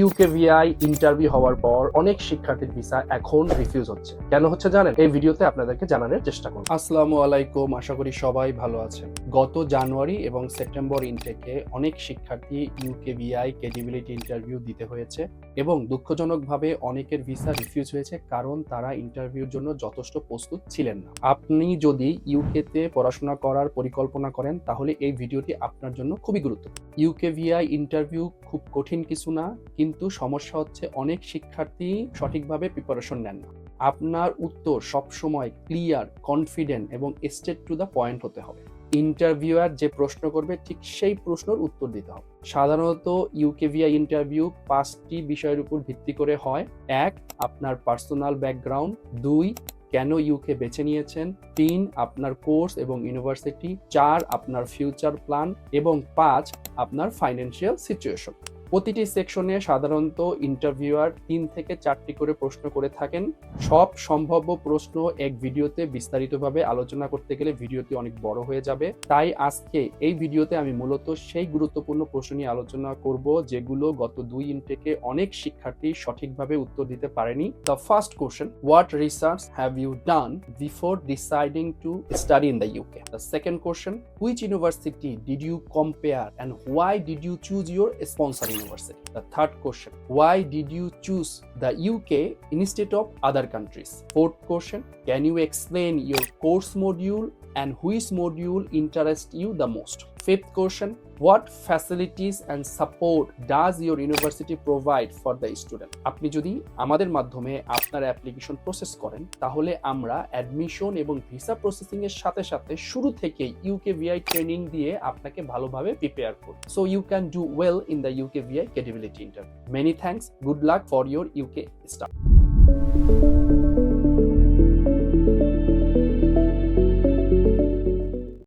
UKVI interview হওয়ার পর অনেক শিক্ষার্থীর ভিসা এখন রিফিউজ হচ্ছে। কেন হচ্ছে জানেন? এই ভিডিওতে আপনাদেরকে জানানোর চেষ্টা করব। আসসালামু আলাইকুম, আশা করি সবাই ভালো আছেন। গত জানুয়ারি এবং সেপ্টেম্বর ইনটেকে অনেক শিক্ষার্থী ইউকেভিআই ক্রেডিবিলিটি ইন্টারভিউ দিতে হয়েছে এবং দুঃখজনকভাবে অনেকের ভিসা রিফিউজ হয়েছে কারণ তারা ইন্টারভিউর জন্য যথেষ্ট প্রস্তুত ছিলেন না। আপনি যদি ইউকেতে পড়াশোনা করার পরিকল্পনা করেন তাহলে এই ভিডিওটি আপনার জন্য খুবই গুরুত্বপূর্ণ। ইউকেভিআই ইন্টারভিউ খুব কঠিন কিছু না, কিন্তু সমস্যা হচ্ছে অনেক শিক্ষার্থী সঠিকভাবে প্রিপারেশন নেন না। আপনার উত্তর সবসময় ক্লিয়ার, কনফিডেন্ট এবং স্ট্রেট টু দ্য পয়েন্ট হতে হবে। ইন্টারভিউয়ার যে প্রশ্ন করবে ঠিক সেই প্রশ্নের উত্তর দিতে হবে। সাধারণত ইউকেভিআই ইন্টারভিউ 5টি বিষয়ের উপর ভিত্তি করে হয়। 1, আপনার পার্সোনাল ব্যাকগ্রাউন্ড। 2, কেন ইউকে বেছে নিয়েছেন। 3, আপনার কোর্স এবং ইউনিভার্সিটি। 4, আপনার ফিউচার প্ল্যান এবং 5, আপনার ফাইন্যান্সিয়াল সিচুয়েশন। প্রতিটি সেকশনে সাধারণত ইন্টারভিউয়ার 3 থেকে 4টি করে প্রশ্ন করে থাকেন। সব সম্ভাব্য প্রশ্ন এক ভিডিওতে বিস্তারিতভাবে আলোচনা করতে গেলে ভিডিওটি অনেক বড় হয়ে যাবে। তাই আজকে এই ভিডিওতে আমি মূলত সেই গুরুত্বপূর্ণ প্রশ্ন নিয়ে আলোচনা করব যেগুলো গত 2 ইনটেকে অনেক শিক্ষার্থী সঠিকভাবে উত্তর দিতে পারেনি। The first question, what research have you done before deciding to study in the UK? The second question, which university did you compare and why did you choose your sponsor university? The third question, why did you choose the UK instead of other countries? Fourth question, can you explain your course module and which module interests you the most? Fifth question, what facilities and support does your university provide for the student? আপনি যদি আমাদের মাধ্যমে আপনার application process করেন তাহলে আমরা admission এবং visa processing এর সাথে সাথে শুরু থেকেই ইউকেভিআই ট্রেনিং দিয়ে আপনাকে ভালোভাবে প্রিপেয়ার করব। So you can do well in the UKVI credibility interview. Many thanks, good luck for your UK study.